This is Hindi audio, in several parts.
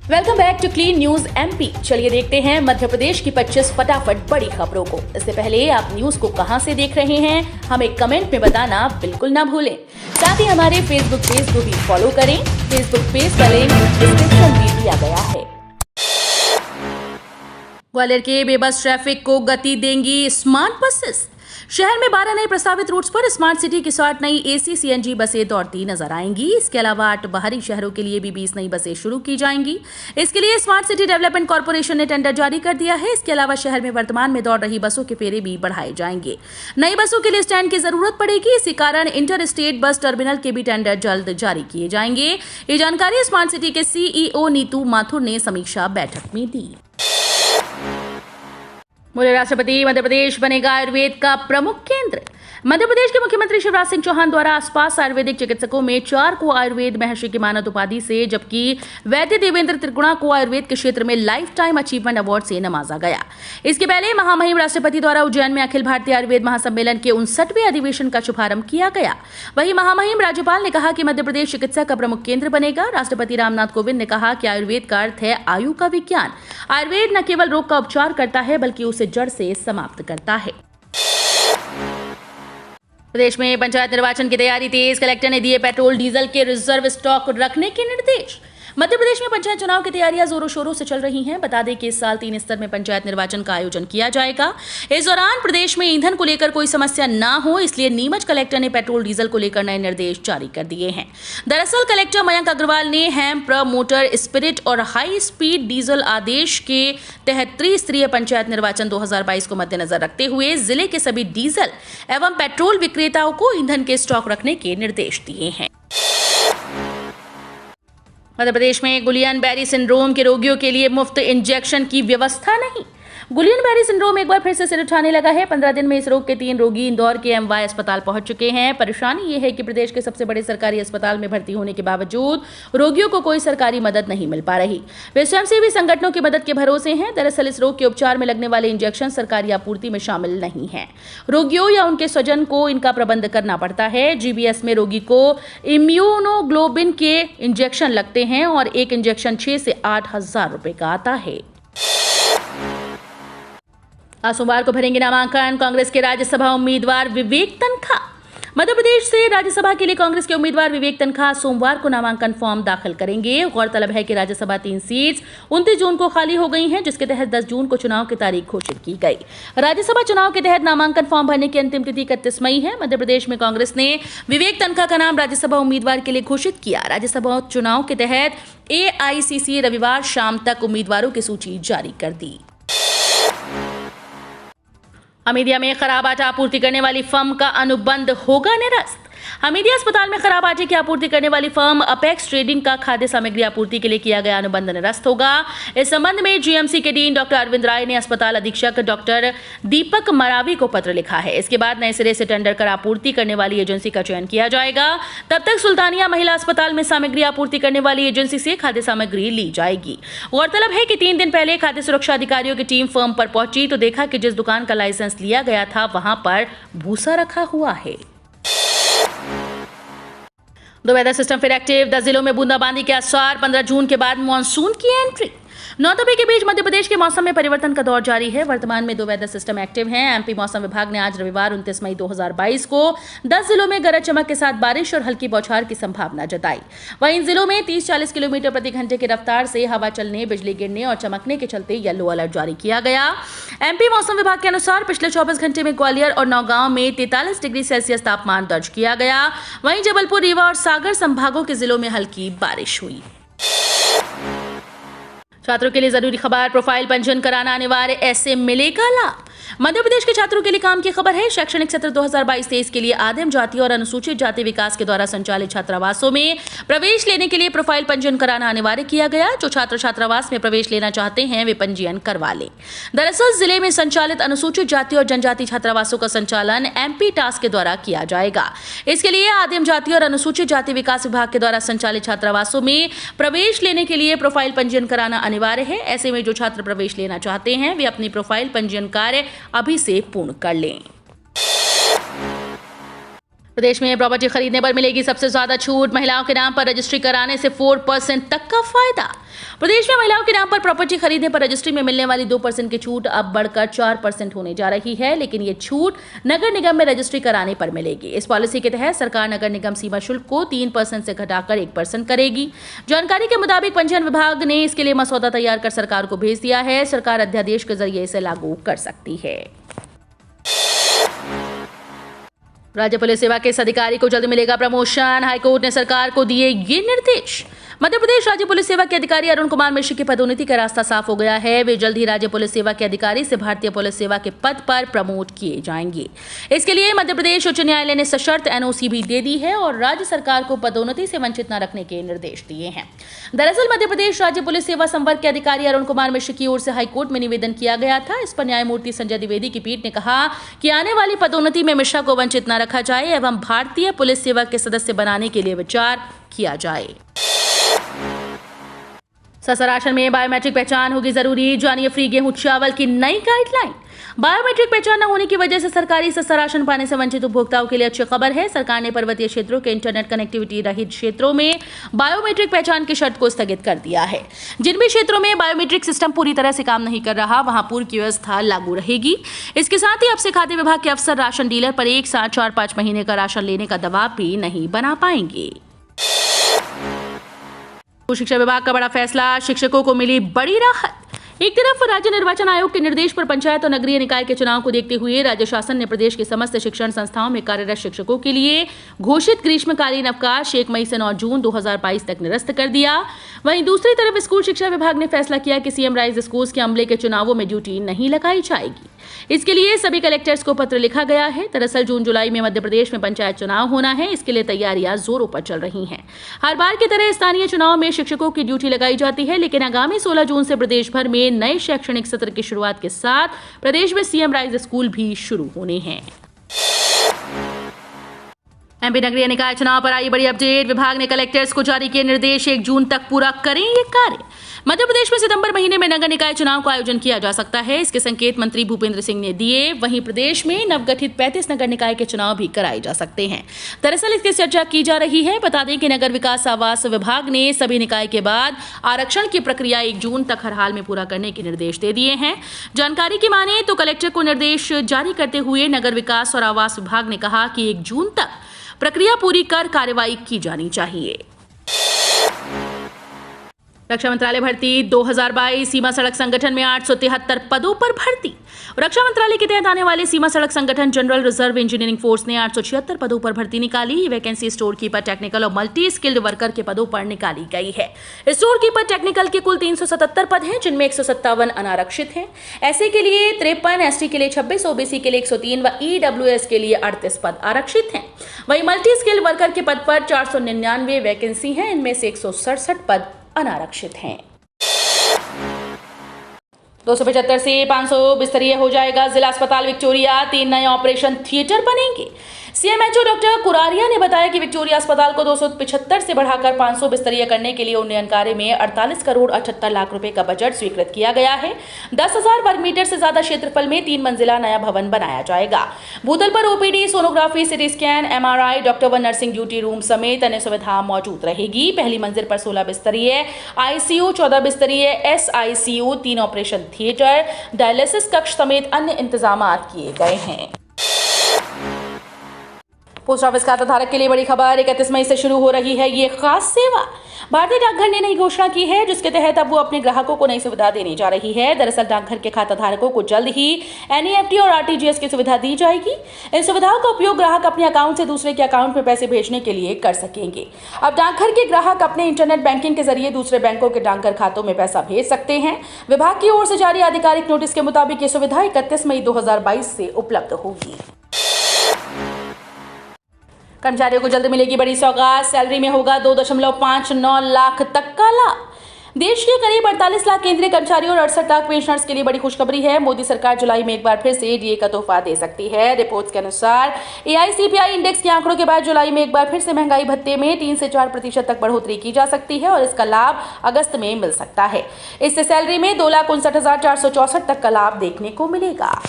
Welcome back to clean news MP. चलिए देखते हैं मध्य प्रदेश की 25 फटाफट बड़ी खबरों को। इससे पहले आप न्यूज को कहां से देख रहे हैं हमें कमेंट में बताना बिल्कुल ना भूलें। साथ ही हमारे फेसबुक पेज को भी फॉलो करें। फेसबुक पेज का लिंक डिस्क्रिप्शन में दिया गया है। ग्वालियर के बेबस ट्रैफिक को गति देंगी स्मार्ट बसेस। शहर में 12 नए प्रस्तावित रूट्स पर स्मार्ट सिटी की 60 नई एसी सीएनजी बसें दौड़ती नजर आएंगी। इसके अलावा 8 बाहरी शहरों के लिए भी 20 नई बसें शुरू की जाएंगी। इसके लिए स्मार्ट सिटी डेवलपमेंट कॉर्पोरेशन ने टेंडर जारी कर दिया है। इसके अलावा शहर में वर्तमान में दौड़ रही बसों के फेरे भी बढ़ाए जाएंगे। नई बसों के लिए स्टैंड की जरूरत पड़ेगी। इसी कारण इंटर स्टेट बस टर्मिनल के भी टेंडर जल्द जारी किए जाएंगे। ये जानकारी स्मार्ट सिटी के सीईओ नीतू माथुर ने समीक्षा बैठक में दी। बोले राष्ट्रपति मध्य प्रदेश बनेगा आयुर्वेद का प्रमुख केंद्र। मध्य प्रदेश के मुख्यमंत्री शिवराज सिंह चौहान द्वारा आसपास आयुर्वेदिक चिकित्सकों में 4 को आयुर्वेद महर्षि की मानद उपाधि से, जबकि वैद्य देवेंद्र त्रिगुणा को आयुर्वेद के क्षेत्र में लाइफ टाइम अचीवमेंट अवार्ड से नवाजा गया। इसके पहले महामहिम राष्ट्रपति द्वारा उज्जैन में अखिल भारतीय आयुर्वेद महासम्मेलन के 59वें अधिवेशन का शुभारंभ किया गया। वहीं महामहिम राज्यपाल ने कहा कि मध्य प्रदेश चिकित्सा का प्रमुख केंद्र बनेगा। राष्ट्रपति रामनाथ कोविंद ने कहा कि आयुर्वेद का अर्थ है आयु का विज्ञान। आयुर्वेद न केवल रोग का उपचार करता है बल्कि उसे जड़ से समाप्त करता है। प्रदेश में पंचायत निर्वाचन की तैयारी तेज। कलेक्टर ने दिए पेट्रोल डीजल के रिजर्व स्टॉक रखने के निर्देश। मध्य प्रदेश में पंचायत चुनाव की तैयारियां जोरों शोरों से चल रही हैं। बता दें कि इस साल 3 स्तर में पंचायत निर्वाचन का आयोजन किया जाएगा। इस दौरान प्रदेश में ईंधन को लेकर कोई समस्या ना हो, इसलिए नीमच कलेक्टर ने पेट्रोल डीजल को लेकर नए निर्देश जारी कर दिए हैं। दरअसल कलेक्टर मयंक अग्रवाल ने हैम्प, मोटर, स्पिरिट और हाई स्पीड डीजल आदेश के तहत त्रिस्तरीय पंचायत निर्वाचन 2022 को मद्देनजर रखते हुए जिले के सभी डीजल एवं पेट्रोल विक्रेताओं को ईंधन के स्टॉक रखने के निर्देश दिए हैं। मध्य प्रदेश में गुलियन बेरी सिंड्रोम के रोगियों के लिए मुफ्त इंजेक्शन की व्यवस्था नहीं। गुलियन बेरी सिंड्रोम एक बार फिर से सिर उठाने लगा है। 15 दिन में इस रोग के 3 रोगी इंदौर के एमवाई अस्पताल पहुंच चुके हैं। परेशानी ये है कि प्रदेश के सबसे बड़े सरकारी अस्पताल में भर्ती होने के बावजूद रोगियों को कोई सरकारी मदद नहीं मिल पा रही। वे स्वयंसेवी संगठनों की मदद के भरोसे हैं। दरअसल इस रोग के उपचार में लगने वाले इंजेक्शन सरकारी आपूर्ति में शामिल नहीं है। रोगियों या उनके स्वजन को इनका प्रबंध करना पड़ता है। जीबीएस में रोगी को इम्यूनोग्लोबिन के इंजेक्शन लगते हैं और एक इंजेक्शन 6 से 8 हजार रुपए का आता है। आज सोमवार को भरेंगे नामांकन कांग्रेस के राज्यसभा उम्मीदवार विवेक तन्खा। मध्य प्रदेश से राज्यसभा के लिए कांग्रेस के उम्मीदवार विवेक तन्खा सोमवार को नामांकन फॉर्म दाखिल करेंगे। गौरतलब है कि राज्यसभा 3 सीट्स 29 जून को खाली हो गई हैं, जिसके तहत 10 जून को चुनाव की तारीख घोषित की गई। राज्यसभा चुनाव के तहत नामांकन फॉर्म भरने की अंतिम तिथि 31 मई है। मध्य प्रदेश में कांग्रेस ने विवेक तन्खा का नाम राज्यसभा उम्मीदवार के लिए घोषित किया। राज्यसभा चुनाव के तहत AICC रविवार शाम तक उम्मीदवारों की सूची जारी कर दी। हमीदिया में खराब आटा आपूर्ति करने वाली फर्म का अनुबंध होगा निरस्त। हमीदिया अस्पताल में खराब आटे की आपूर्ति करने वाली फर्म अपेक्स ट्रेडिंग का खाद्य सामग्री आपूर्ति के लिए किया गया अनुबंध निरस्त होगा। इस संबंध में जीएमसी के डीन डॉक्टर अरविंद राय ने अस्पताल अधीक्षक डॉक्टर दीपक मरावी को पत्र लिखा है। इसके बाद नए सिरे से टेंडर कर आपूर्ति करने वाली एजेंसी का चयन किया जाएगा। तब तक सुल्तानिया महिला अस्पताल में सामग्री आपूर्ति करने वाली एजेंसी से खाद्य सामग्री ली जाएगी। गौरतलब है कि 3 दिन पहले खाद्य सुरक्षा अधिकारियों की टीम फर्म पर पहुंची तो देखा कि जिस दुकान का लाइसेंस लिया गया था वहां पर भूसा रखा हुआ है। दो वेदर सिस्टम फिर एक्टिव। 10 जिलों में बूंदाबांदी के आसार। 15 जून के बाद मानसून की एंट्री। 9 दबे के बीच मध्य प्रदेश के मौसम में परिवर्तन का दौर जारी है। वर्तमान में 2 वेदर सिस्टम एक्टिव हैं। एमपी मौसम विभाग ने आज रविवार 29 मई 2022 को 10 जिलों में गरज चमक के साथ बारिश और हल्की बौछार की संभावना जताई। वहीं इन जिलों में 30-40 किलोमीटर प्रति घंटे की रफ्तार से हवा चलने, बिजली गिरने और चमकने के चलते येलो अलर्ट जारी किया गया। एमपी मौसम विभाग के अनुसार पिछले 24 घंटे में ग्वालियर और नौगांव में 43 डिग्री सेल्सियस तापमान दर्ज किया गया। वहीं जबलपुर, रीवा और सागर संभागों के जिलों में हल्की बारिश हुई। छात्रों के लिए जरूरी खबर। प्रोफाइल पंजीयन कराना अनिवार्य, ऐसे मिलेगा लाभ। मध्य प्रदेश के छात्रों के लिए काम की खबर है। शैक्षणिक सत्र 2022-23 के लिए आदिम जाति और अनुसूचित जाति विकास के द्वारा संचालित छात्रावासों में प्रवेश लेने के लिए प्रोफाइल पंजीयन कराना अनिवार्य किया गया। जो छात्र छात्रावास में प्रवेश लेना चाहते हैं वे पंजीयन करवा लें। दरअसल जिले में संचालित अनुसूचित जाति और जनजाति छात्रावासों का संचालन एमपी टास्क के द्वारा किया जाएगा। इसके लिए आदिम जाति और अनुसूचित जाति विकास विभाग के द्वारा संचालित छात्रावासों में प्रवेश लेने के लिए प्रोफाइल पंजीयन कराना अनिवार्य है। ऐसे में जो छात्र प्रवेश लेना चाहते हैं वे अपनी प्रोफाइल पंजीयन कार्य अभी से पूर्ण कर लें। प्रदेश में प्रॉपर्टी खरीदने पर मिलेगी सबसे ज्यादा छूट। महिलाओं के नाम पर रजिस्ट्री कराने से 4% तक का फायदा। प्रदेश में महिलाओं के नाम पर प्रॉपर्टी खरीदने पर रजिस्ट्री में मिलने वाली 2% की छूट अब बढ़कर 4% होने जा रही है, लेकिन ये छूट नगर निगम में रजिस्ट्री कराने पर मिलेगी। इस पॉलिसी के तहत सरकार नगर निगम सीमा शुल्क को 3% से घटाकर 1% करेगी। जानकारी के मुताबिक पंजीयन विभाग ने इसके लिए मसौदा तैयार कर सरकार को भेज दिया है। सरकार अध्यादेश के जरिए इसे लागू कर सकती है। राज्य पुलिस सेवा के इस अधिकारी को जल्द मिलेगा प्रमोशन। हाईकोर्ट ने सरकार को दिए ये निर्देश। मध्य प्रदेश राज्य पुलिस सेवा के अधिकारी अरुण कुमार मिश्र की पदोन्नति का रास्ता साफ हो गया है। वे जल्द ही राज्य पुलिस सेवा के अधिकारी से भारतीय पुलिस सेवा के पद पर प्रमोट किए जाएंगे। इसके लिए मध्य प्रदेश उच्च न्यायालय ने सशर्त एनओसी भी दे दी है और राज्य सरकार को पदोन्नति से वंचित न रखने के निर्देश दिए हैं। दरअसल मध्य प्रदेश राज्य पुलिस सेवा संवर्ग के अधिकारी अरुण कुमार मिश्र की ओर से हाईकोर्ट में निवेदन किया गया था। इस पर न्यायमूर्ति संजय द्विवेदी की पीठ ने कहा कि आने वाली पदोन्नति में मिश्रा को वंचित न रखा जाए एवं भारतीय पुलिस सेवा के सदस्य बनाने के लिए विचार किया जाए। सस्ता राशन में बायोमेट्रिक पहचान होगी जरूरी। जानिए फ्री गेहूं चावल की नई गाइडलाइन। बायोमेट्रिक पहचान न होने की वजह से सरकारी सस्ता राशन पाने से वंचित उपभोक्ताओं के लिए अच्छी खबर है। सरकार ने पर्वतीय क्षेत्रों के इंटरनेट कनेक्टिविटी रहित क्षेत्रों में बायोमेट्रिक पहचान की शर्त को स्थगित कर दिया है। जिन भी क्षेत्रों में बायोमेट्रिक सिस्टम पूरी तरह से काम नहीं कर रहा, वहां पूर्व की व्यवस्था लागू रहेगी। इसके साथ ही अब से खाद्य विभाग के अफसर राशन डीलर पर एक साथ 4-5 महीने का राशन लेने का दबाव भी नहीं बना पाएंगे। शिक्षा विभाग का बड़ा फैसला, शिक्षकों को मिली बड़ी राहत। एक तरफ राज्य निर्वाचन आयोग के निर्देश पर पंचायत और नगरीय निकाय के चुनाव को देखते हुए राज्य शासन ने प्रदेश के समस्त शिक्षण संस्थाओं में कार्यरत शिक्षकों के लिए घोषित ग्रीष्मकालीन अवकाश 1 मई से 9 जून 2022 तक निरस्त कर दिया। वहीं दूसरी तरफ स्कूल शिक्षा विभाग ने फैसला किया कि सीएम राइज स्कूल्स के अमले के चुनावों में ड्यूटी नहीं लगाई जाएगी। इसके लिए सभी कलेक्टर्स को पत्र लिखा गया है। दरअसल जून जुलाई में मध्य प्रदेश में पंचायत चुनाव होना है। इसके लिए तैयारियां जोरों पर चल रही हैं। हर बार की तरह स्थानीय चुनाव में शिक्षकों की ड्यूटी लगाई जाती है, लेकिन आगामी 16 जून से प्रदेश भर में नए शैक्षणिक सत्र की शुरुआत के साथ प्रदेश में सीएम राइज स्कूल भी शुरू होने हैं। एमपी नगरीय निकाय चुनाव पर आई बड़ी अपडेट। विभाग ने कलेक्टर्स को जारी किए निर्देश, 1 जून तक पूरा करें ये कार्य। मध्य प्रदेश में सितंबर महीने में नगर निकाय चुनाव का आयोजन किया जा सकता है। इसके संकेत मंत्री भूपेंद्र सिंह ने दिए। वहीं प्रदेश में नवगठित 35 नगर निकाय के चुनाव भी कराए जा सकते हैं। दरअसल इसकी चर्चा की जा रही है। बता दें कि नगर विकास आवास विभाग ने सभी निकाय के बाद आरक्षण की प्रक्रिया 1 जून तक हर हाल में पूरा करने के निर्देश दे दिए हैं। जानकारी की माने तो कलेक्टर को निर्देश जारी करते हुए नगर विकास और आवास विभाग ने कहा कि 1 जून तक प्रक्रिया पूरी कर कार्रवाई की जानी चाहिए। रक्षा मंत्रालय भर्ती 2022 सीमा सड़क संगठन में 873 पदों पर भर्ती। रक्षा मंत्रालय के तहत आने वाले सीमा सड़क संगठन जनरल रिजर्व इंजीनियरिंग फोर्स ने 876 पदों पर भर्ती निकाली। ये वैकेंसी स्टोर कीपर, टेक्निकल और मल्टी स्किल्ड वर्कर के पदों पर निकाली गई है। स्टोर कीपर टेक्निकल के कुल 377 पद हैं, जिनमें 157 अनारक्षित हैं। एससी के लिए 53, एसटी के लिए 26, ओबीसी के लिए 103 व ईडब्ल्यूएस के लिए 38 पद आरक्षित हैं। वहीं मल्टी स्किल्ड वर्कर के पद पर 499 वैकेंसी हैं, इनमें से 167 पद अनारक्षित हैं। 275 से 500 बिस्तरीय हो जाएगा जिला अस्पताल विक्टोरिया। 3 नए ऑपरेशन थिएटर बनेंगे। सीएमएचओ डॉक्टर कुरारिया ने बताया कि विक्टोरिया अस्पताल को 275 से बढ़ाकर 500 बिस्तरीय करने के लिए उन्नयन कार्य में 48 करोड़ 78 लाख रुपए का बजट स्वीकृत किया गया है। 10,000 वर्ग मीटर से ज्यादा क्षेत्रफल में 3 मंजिला नया भवन बनाया जाएगा। भूतल पर OPD, sonography, CT scan, MRI, doctor व नर्सिंग ड्यूटी रूम समेत अन्य सुविधा मौजूद रहेगी। पहली मंजिल पर 16 बिस्तरीय आईसीयू, 14 बिस्तरीय एसआईसीयू, 3 ऑपरेशन थिएटर, डायलिसिस कक्ष समेत अन्य इंतजाम किए गए हैं। पोस्ट ऑफिस खाता धारक के लिए बड़ी खबर। 31 मई से शुरू हो रही है ये खास सेवा। भारतीय डाकघर ने नई घोषणा की है, जिसके तहत अब वो अपने ग्राहकों को नई सुविधा देने जा रही है। दरअसल डाकघर के खाता धारकों को जल्द ही एनईएफटी और आरटीजीएस की सुविधा दी जाएगी। इन सुविधाओं का उपयोग ग्राहक अपने अकाउंट से दूसरे के अकाउंट में पैसे भेजने के लिए कर सकेंगे। अब डाकघर के ग्राहक अपने इंटरनेट बैंकिंग के जरिए दूसरे बैंकों के डाकघर खातों में पैसा भेज सकते हैं। विभाग की ओर से जारी आधिकारिक नोटिस के मुताबिक ये सुविधा 31 मई 2022 से उपलब्ध होगी। कर्मचारियों को जल्द मिलेगी बड़ी सौगात। सैलरी में होगा 2.59 लाख तक का लाभ। देश के करीब 48 लाख केंद्रीय कर्मचारियों और 68 लाख पेंशनर्स के लिए बड़ी खुशखबरी है। मोदी सरकार जुलाई में एक बार फिर से डीए का तोहफा दे सकती है। रिपोर्ट्स के अनुसार एआईसीपीआई इंडेक्स के आंकड़ों के बाद जुलाई में एक बार फिर से महंगाई भत्ते में 3 से 4% तक बढ़ोतरी की जा सकती है और इसका लाभ अगस्त में मिल सकता है। इससे सैलरी में 2,59,464 तक का लाभ देखने को मिलेगा।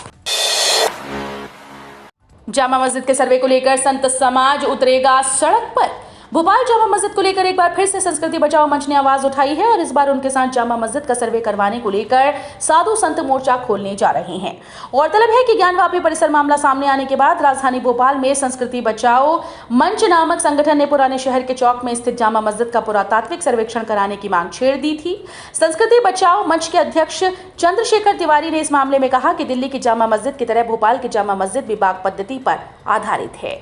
जामा मस्जिद के सर्वे को लेकर संत समाज उतरेगा सड़क पर। भोपाल जामा मस्जिद को लेकर एक बार फिर से संस्कृति बचाओ मंच ने आवाज उठाई है और इस बार उनके साथ जामा मस्जिद का सर्वे करवाने को लेकर साधु संत मोर्चा खोलने जा रहे हैं। गौरतलब है कि ज्ञानवापी परिसर मामला सामने आने के बाद राजधानी भोपाल में संस्कृति बचाओ मंच नामक संगठन ने पुराने शहर के चौक में स्थित जामा मस्जिद का पुरातात्विक सर्वेक्षण कराने की मांग छेड़ दी थी। संस्कृति बचाओ मंच के अध्यक्ष चंद्रशेखर तिवारी ने इस मामले में कहा कि दिल्ली की जामा मस्जिद की तरह भोपाल की जामा मस्जिद भी बाग पद्धति पर आधारित है।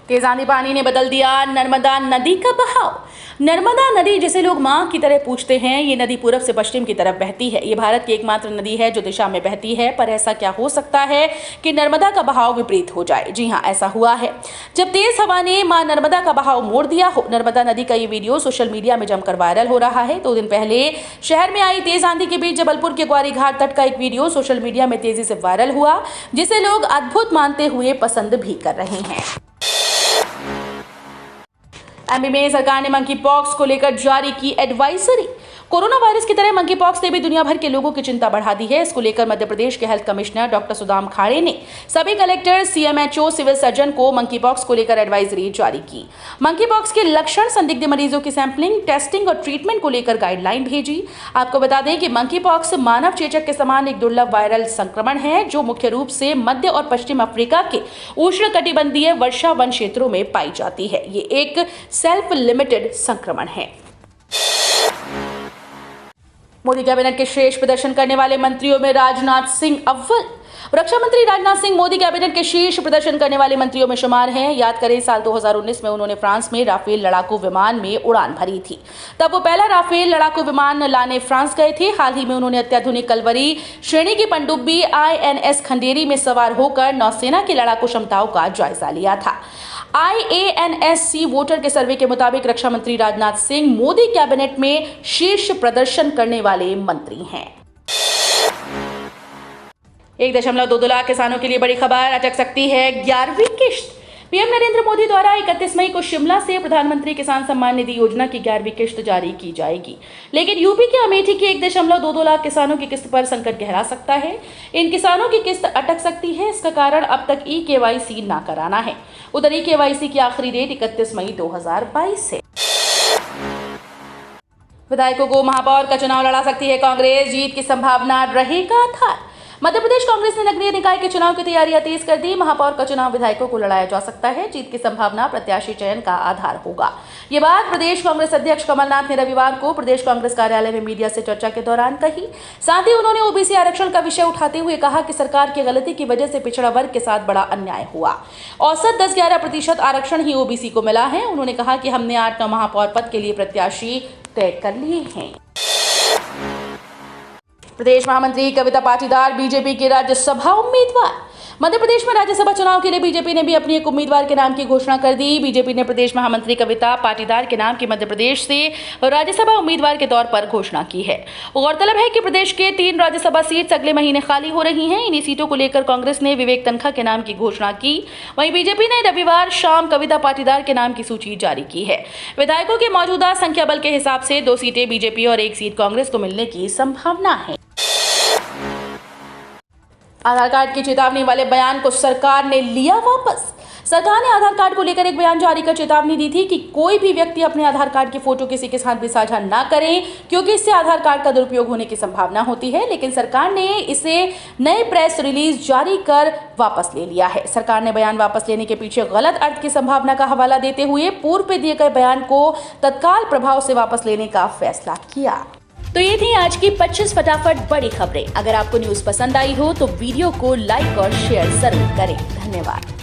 तेज आंधी पानी ने बदल दिया नर्मदा नदी का बहाव। नर्मदा नदी जिसे लोग मां की तरह पूछते हैं, ये नदी पूरब से पश्चिम की तरफ बहती है। ये भारत की एकमात्र नदी है जो दिशा में बहती है, पर ऐसा क्या हो सकता है कि नर्मदा का बहाव विपरीत हो जाए? जी हां, ऐसा हुआ है जब तेज हवा ने मां नर्मदा का बहाव मोड़ दिया हो। नर्मदा नदी का ये वीडियो सोशल मीडिया में जमकर वायरल हो रहा है। 2 दिन पहले शहर में आई तेज आंधी के बीच जबलपुर के ग्वारी घाट तट का एक वीडियो सोशल मीडिया में तेजी से वायरल हुआ, जिसे लोग अद्भुत मानते हुए पसंद भी कर रहे हैं। एमपी में सरकार ने मंकी पॉक्स को लेकर जारी की एडवाइजरी। कोरोना वायरस की तरह मंकी पॉक्स ने भी दुनिया भर के लोगों की चिंता बढ़ा दी है। इसको लेकर मध्य प्रदेश के health commissioner doctor Sudam Khade ने सभी कलेक्टर, सीएमएचओ, सिविल सर्जन को मंकी पॉक्स को लेकर एडवाइजरी जारी की। मंकी पॉक्स के लक्षण, संदिग्ध मरीजों की सैंपलिंग, टेस्टिंग और ट्रीटमेंट को लेकर गाइडलाइन भेजी। आपको बता दें कि मंकी पॉक्स मानव चेचक के समान एक दुर्लभ वायरल संक्रमण है जो मुख्य रूप से मध्य और पश्चिम अफ्रीका के उष्णकटिबंधीय वर्षा वन क्षेत्रों में पाई जाती है। ये एक सेल्फ लिमिटेड संक्रमण है। मोदी कैबिनेट के श्रेष्ठ प्रदर्शन करने वाले मंत्रियों में राजनाथ सिंह अव्वल। रक्षा मंत्री राजनाथ सिंह मोदी कैबिनेट के शीर्ष प्रदर्शन करने वाले मंत्रियों में शुमार हैं। याद करें, साल 2019 में उन्होंने फ्रांस में राफेल लड़ाकू विमान में उड़ान भरी थी। तब वो पहला राफेल लड़ाकू विमान लाने फ्रांस गए थे। हाल ही में उन्होंने अत्याधुनिक कलवरी श्रेणी की पनडुब्बी INS खंडेरी में सवार होकर नौसेना की लड़ाकू क्षमताओं का जायजा लिया था। IANS सी वोटर के सर्वे के मुताबिक रक्षा मंत्री राजनाथ सिंह मोदी कैबिनेट में शीर्ष प्रदर्शन करने वाले मंत्री हैं। 1.22 लाख किसानों के लिए बड़ी खबर, अटक सकती है 11वीं किश्त। पीएम नरेंद्र मोदी द्वारा 31 मई को शिमला से प्रधानमंत्री किसान सम्मान निधि योजना की 11वीं किश्त जारी की जाएगी, लेकिन यूपी के अमेठी के 1.22 लाख किसानों की किस्त पर संकट गहरा सकता है। इन किसानों की किस्त अटक सकती है। इसका कारण अब तक eKYC ना कराना है। उधर eKYC की आखिरी डेट 31 मई 2022 है। विधायकों को महापौर का चुनाव लड़ा सकती है कांग्रेस, जीत की संभावना रहेगा था। मध्य प्रदेश कांग्रेस ने नगरीय निकाय के चुनाव की तैयारियां तेज कर दी। महापौर का चुनाव विधायकों को लड़ाया जा सकता है। जीत की संभावना प्रत्याशी चयन का आधार होगा। ये बात प्रदेश कांग्रेस अध्यक्ष कमलनाथ ने रविवार को प्रदेश कांग्रेस कार्यालय में मीडिया से चर्चा के दौरान कही। साथ ही उन्होंने ओबीसी आरक्षण का विषय उठाते हुए कहा कि सरकार की गलती की वजह से पिछड़ा वर्ग के साथ बड़ा अन्याय हुआ। औसत 10-11% आरक्षण ही ओबीसी को मिला है। उन्होंने कहा कि हमने 8-9 महापौर पद के लिए प्रत्याशी तय कर लिए हैं। प्रदेश महामंत्री कविता पाटीदार बीजेपी की राज्यसभा उम्मीदवार। मध्य प्रदेश में राज्यसभा चुनाव के लिए बीजेपी ने भी अपनी एक उम्मीदवार के नाम की घोषणा कर दी। बीजेपी ने प्रदेश महामंत्री कविता पाटीदार के नाम की मध्य प्रदेश से राज्यसभा उम्मीदवार के तौर पर घोषणा की है। गौरतलब है कि प्रदेश के 3 राज्यसभा सीट अगले महीने खाली हो रही हैं। इन्हीं सीटों को लेकर कांग्रेस ने विवेक तनखा के नाम की घोषणा की। वहीं बीजेपी ने रविवार शाम कविता पाटीदार के नाम की सूची जारी की है। विधायकों के मौजूदा संख्या बल के हिसाब से 2 सीटें बीजेपी और 1 सीट कांग्रेस को मिलने की संभावना है। आधार कार्ड की चेतावनी वाले बयान को सरकार ने लिया वापस। सरकार ने आधार कार्ड को लेकर एक बयान जारी कर चेतावनी दी थी कि कोई भी व्यक्ति अपने आधार कार्ड की फोटो किसी के साथ भी साझा ना करें, क्योंकि इससे आधार कार्ड का दुरुपयोग होने की संभावना होती है। लेकिन सरकार ने इसे नए प्रेस रिलीज जारी कर वापस ले लिया है। सरकार ने बयान वापस लेने के पीछे गलत अर्थ की संभावना का हवाला देते हुए पूर्व में दिए गए बयान को तत्काल प्रभाव से वापस लेने का फैसला किया। तो ये थी आज की 25 फटाफट बड़ी खबरें। अगर आपको न्यूज़ पसंद आई हो तो वीडियो को लाइक और शेयर जरूर करें। धन्यवाद।